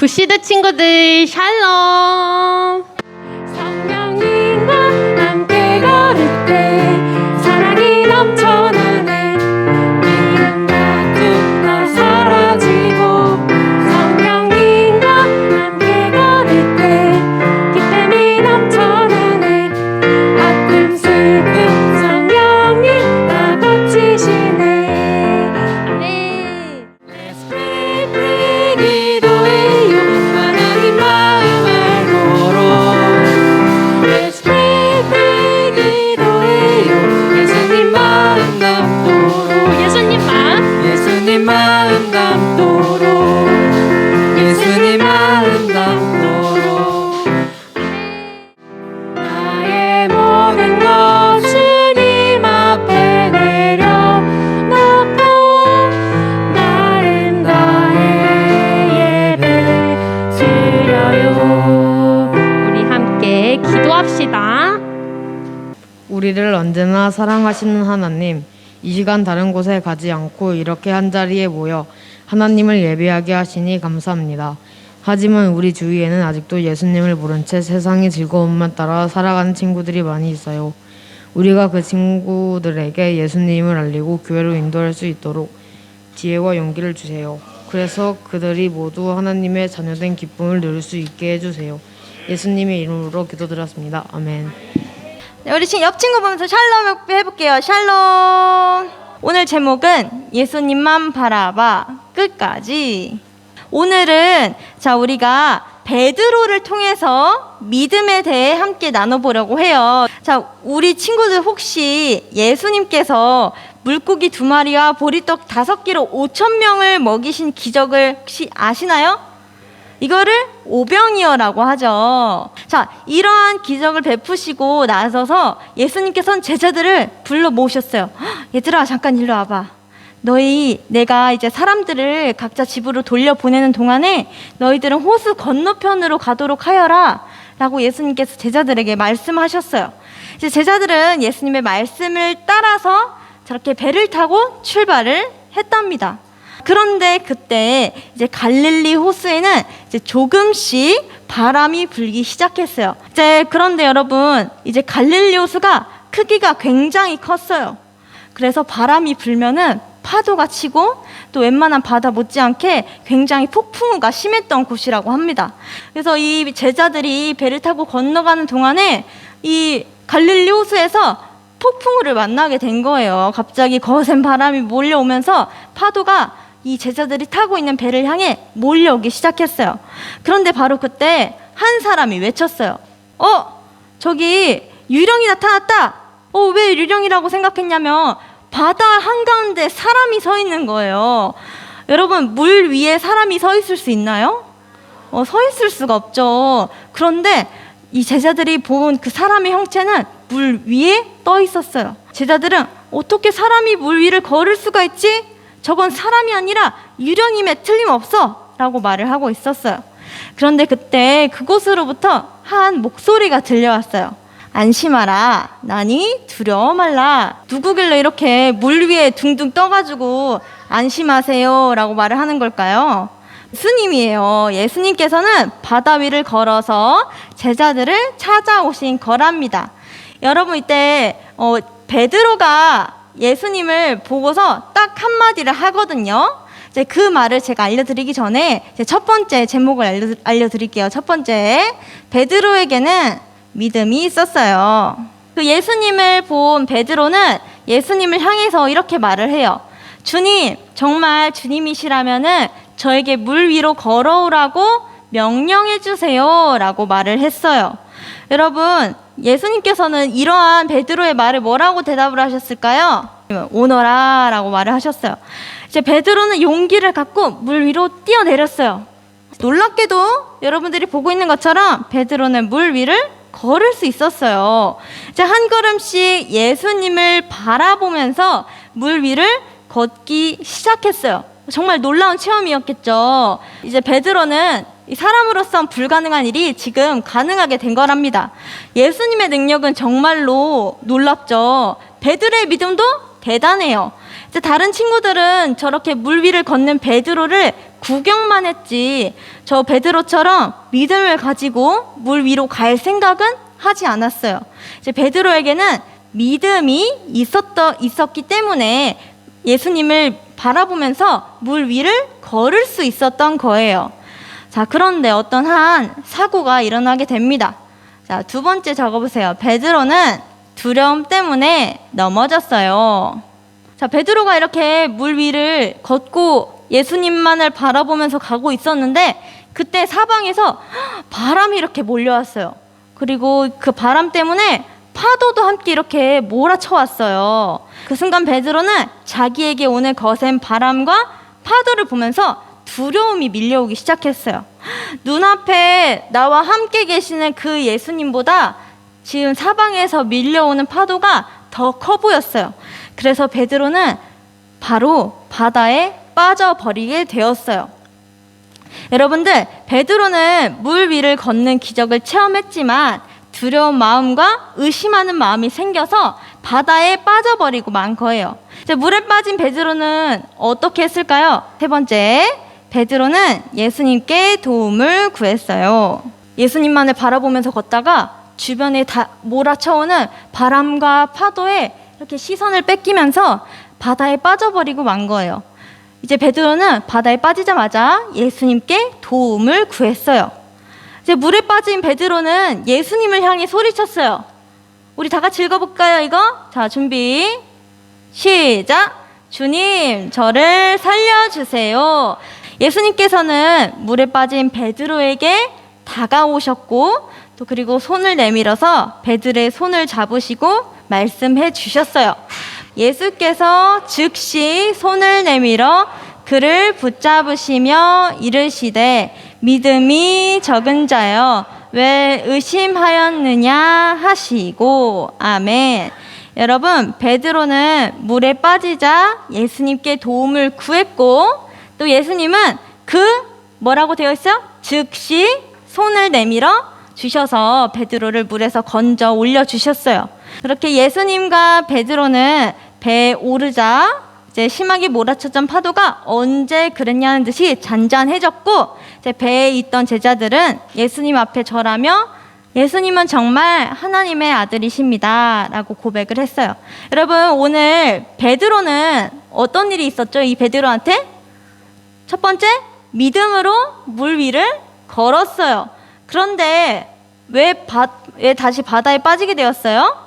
굿시드 친구들 샬롬. 성령님과 함께 걸을 때 사랑이 넘쳐나네. 미움과 뚝 다 사라지고 성령님과 함께 걸을 때 기쁨이 넘쳐나네. 아픔 슬픔 성령님 다 고치시네. 아멘. Let's pray pray 기도해요 하나님 마음 알고로. Let's pray pray 기도해요 예수님 마음 담도록. 예수님 마음 담도록. 예수님 마음 담도록. 나의 모든 것 주님 앞에 내려놓고 나는 나의 예배 드려요. 우리 함께 기도합시다. 우리를 언제나 사랑하시는 하나님, 이 시간 다른 곳에 가지 않고 이렇게 한자리에 모여 하나님을 예배하게 하시니 감사합니다. 하지만 우리 주위에는 아직도 예수님을 모른 채 세상의 즐거움만 따라 살아가는 친구들이 많이 있어요. 우리가 그 친구들에게 예수님을 알리고 교회로 인도할 수 있도록 지혜와 용기를 주세요. 그래서 그들이 모두 하나님의 자녀된 기쁨을 누릴 수 있게 해주세요. 예수님의 이름으로 기도드렸습니다. 아멘. 네, 우리 지금 옆 친구 보면서 샬롬 해볼게요. 샬롬. 오늘 제목은 예수님만 바라봐 끝까지. 오늘은 우리가 베드로를 통해서 믿음에 대해 함께 나눠보려고 해요. 우리 친구들 혹시 예수님께서 물고기 2마리와 보리떡 5개로 5,000명을 먹이신 기적을 혹시 아시나요? 이거를 오병이어라고 하죠. 이러한 기적을 베푸시고 나서서 예수님께서는 제자들을 불러 모으셨어요. 얘들아, 잠깐 일로 와봐. 내가 이제 사람들을 각자 집으로 돌려보내는 동안에 너희들은 호수 건너편으로 가도록 하여라 라고 예수님께서 제자들에게 말씀하셨어요. 이제 제자들은 예수님의 말씀을 따라서 저렇게 배를 타고 출발을 했답니다. 그런데 그때 이제 갈릴리 호수에는 이제 조금씩 바람이 불기 시작했어요. 그런데 여러분, 이제 갈릴리 호수가 크기가 굉장히 컸어요. 그래서 바람이 불면은 파도가 치고 또 웬만한 바다 못지않게 굉장히 폭풍우가 심했던 곳이라고 합니다. 그래서 이 제자들이 배를 타고 건너가는 동안에 이 갈릴리 호수에서 폭풍우를 만나게 된 거예요. 갑자기 거센 바람이 몰려오면서 파도가 이 제자들이 타고 있는 배를 향해 몰려오기 시작했어요. 그런데 바로 그때 한 사람이 외쳤어요. 저기 유령이 나타났다. 왜 유령이라고 생각했냐면 바다 한가운데 사람이 서 있는 거예요. 여러분, 물 위에 사람이 서 있을 수 있나요? 서 있을 수가 없죠. 그런데 이 제자들이 본 그 사람의 형체는 물 위에 떠 있었어요. 제자들은 어떻게 사람이 물 위를 걸을 수가 있지? 저건 사람이 아니라 유령임에 틀림없어 라고 말을 하고 있었어요. 그런데 그때 그곳으로부터 한 목소리가 들려왔어요. 안심하라, 나니 두려워 말라. 누구길래 이렇게 물 위에 둥둥 떠가지고 안심하세요 라고 말을 하는 걸까요? 예수님이에요. 예수님께서는 바다 위를 걸어서 제자들을 찾아오신 거랍니다. 여러분, 이때 베드로가 예수님을 보고서 딱 한마디를 하거든요. 그 말을 제가 알려드리기 전에 첫 번째 제목을 알려드릴게요. 첫 번째, 베드로에게는 믿음이 있었어요. 그 예수님을 본 베드로는 예수님을 향해서 이렇게 말을 해요. 주님, 정말 주님이시라면은 저에게 물 위로 걸어오라고 명령해 주세요 라고 말을 했어요. 여러분, 예수님께서는 이러한 베드로의 말을 뭐라고 대답을 하셨을까요? 오너라 라고 말을 하셨어요. 이제 베드로는 용기를 갖고 물 위로 뛰어내렸어요. 놀랍게도 여러분들이 보고 있는 것처럼 베드로는 물 위를 걸을 수 있었어요. 이제 한 걸음씩 예수님을 바라보면서 물 위를 걷기 시작했어요. 정말 놀라운 체험이었겠죠. 이제 베드로는 사람으로선 불가능한 일이 지금 가능하게 된 거랍니다. 예수님의 능력은 정말로 놀랍죠. 베드로의 믿음도 대단해요. 이제 다른 친구들은 저렇게 물 위를 걷는 베드로를 구경만 했지 저 베드로처럼 믿음을 가지고 물 위로 갈 생각은 하지 않았어요. 이제 베드로에게는 믿음이 있었기 때문에 예수님을 바라보면서 물 위를 걸을 수 있었던 거예요. 자, 그런데 어떤 한 사고가 일어나게 됩니다. 자, 두 번째 적어보세요. 베드로는 두려움 때문에 넘어졌어요. 자, 베드로가 이렇게 물 위를 걷고 예수님만을 바라보면서 가고 있었는데 그때 사방에서 바람이 이렇게 몰려왔어요. 그리고 그 바람 때문에 파도도 함께 이렇게 몰아쳐 왔어요. 그 순간 베드로는 자기에게 오는 거센 바람과 파도를 보면서 두려움이 밀려오기 시작했어요. 눈앞에 나와 함께 계시는 그 예수님보다 지금 사방에서 밀려오는 파도가 더 커 보였어요. 그래서 베드로는 바로 바다에 빠져버리게 되었어요. 여러분들, 베드로는 물 위를 걷는 기적을 체험했지만 두려운 마음과 의심하는 마음이 생겨서 바다에 빠져버리고 만 거예요. 이제 물에 빠진 베드로는 어떻게 했을까요? 세 번째, 베드로는 예수님께 도움을 구했어요. 예수님만을 바라보면서 걷다가 주변에 다 몰아쳐오는 바람과 파도에 이렇게 시선을 뺏기면서 바다에 빠져버리고 만 거예요. 이제 베드로는 바다에 빠지자마자 예수님께 도움을 구했어요. 이제 물에 빠진 베드로는 예수님을 향해 소리쳤어요. 우리 다 같이 읽어볼까요, 이거? 자, 준비, 시작! 주님, 저를 살려주세요. 예수님께서는 물에 빠진 베드로에게 다가오셨고 또 그리고 손을 내밀어서 베드로의 손을 잡으시고 말씀해 주셨어요. 예수께서 즉시 손을 내밀어 그를 붙잡으시며 이르시되 믿음이 적은 자여 왜 의심하였느냐 하시고 아멘. 여러분, 베드로는 물에 빠지자 예수님께 도움을 구했고 또 예수님은 뭐라고 되어 있어요? 즉시 손을 내밀어 주셔서 베드로를 물에서 건져 올려주셨어요. 그렇게 예수님과 베드로는 배에 오르자 이제 심하게 몰아쳤던 파도가 언제 그랬냐는 듯이 잔잔해졌고 이제 배에 있던 제자들은 예수님 앞에 절하며 예수님은 정말 하나님의 아들이십니다 라고 고백을 했어요. 여러분, 오늘 베드로는 어떤 일이 있었죠? 이 베드로한테? 첫 번째, 믿음으로 물 위를 걸었어요. 그런데 왜 다시 바다에 빠지게 되었어요?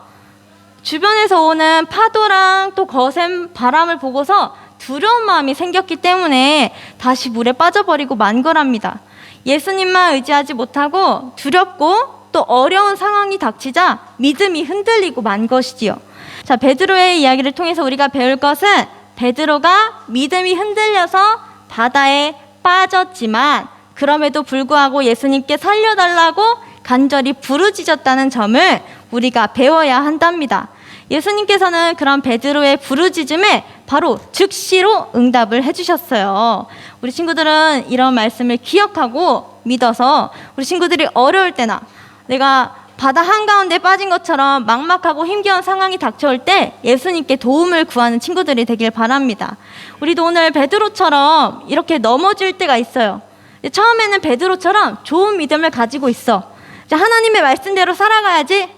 주변에서 오는 파도랑 또 거센 바람을 보고서 두려운 마음이 생겼기 때문에 다시 물에 빠져버리고 만 거랍니다. 예수님만 의지하지 못하고 두렵고 또 어려운 상황이 닥치자 믿음이 흔들리고 만 것이지요. 자, 베드로의 이야기를 통해서 우리가 배울 것은 베드로가 믿음이 흔들려서 바다에 빠졌지만 그럼에도 불구하고 예수님께 살려달라고 간절히 부르짖었다는 점을 우리가 배워야 한답니다. 예수님께서는 그런 베드로의 부르짖음에 바로 즉시로 응답을 해주셨어요. 우리 친구들은 이런 말씀을 기억하고 믿어서 우리 친구들이 어려울 때나 내가 바다 한가운데 빠진 것처럼 막막하고 힘겨운 상황이 닥쳐올 때 예수님께 도움을 구하는 친구들이 되길 바랍니다. 우리도 오늘 베드로처럼 이렇게 넘어질 때가 있어요. 처음에는 베드로처럼 좋은 믿음을 가지고 있어. 하나님의 말씀대로 살아가야지.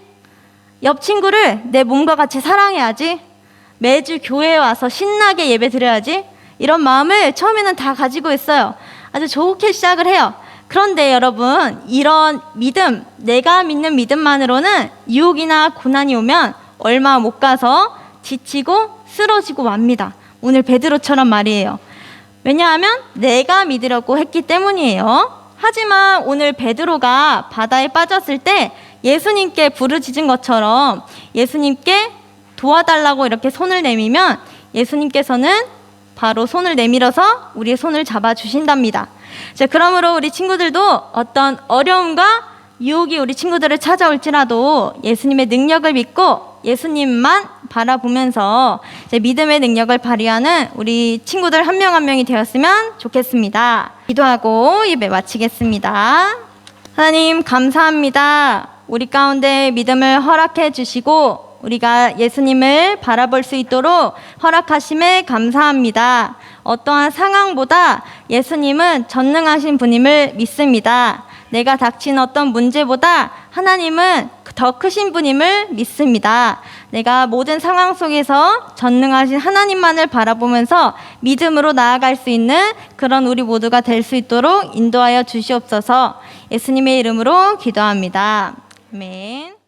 옆 친구를 내 몸과 같이 사랑해야지. 매주 교회에 와서 신나게 예배 드려야지. 이런 마음을 처음에는 다 가지고 있어요. 아주 좋게 시작을 해요. 그런데 여러분, 이런 믿음, 내가 믿는 믿음만으로는 유혹이나 고난이 오면 얼마 못 가서 지치고 쓰러지고 맙니다. 오늘 베드로처럼 말이에요. 왜냐하면 내가 믿으려고 했기 때문이에요. 하지만 오늘 베드로가 바다에 빠졌을 때 예수님께 부르짖은 것처럼 예수님께 도와달라고 이렇게 손을 내밀면 예수님께서는 바로 손을 내밀어서 우리의 손을 잡아주신답니다. 자, 그러므로 우리 친구들도 어떤 어려움과 유혹이 우리 친구들을 찾아올지라도 예수님의 능력을 믿고 예수님만 바라보면서 이제 믿음의 능력을 발휘하는 우리 친구들 한 명 한 명이 되었으면 좋겠습니다. 기도하고 예배 마치겠습니다. 하나님, 감사합니다. 우리 가운데 믿음을 허락해 주시고 우리가 예수님을 바라볼 수 있도록 허락하심에 감사합니다. 어떠한 상황보다 예수님은 전능하신 분임을 믿습니다. 내가 닥친 어떤 문제보다 하나님은 더 크신 분임을 믿습니다. 내가 모든 상황 속에서 전능하신 하나님만을 바라보면서 믿음으로 나아갈 수 있는 그런 우리 모두가 될 수 있도록 인도하여 주시옵소서. 예수님의 이름으로 기도합니다. 아멘.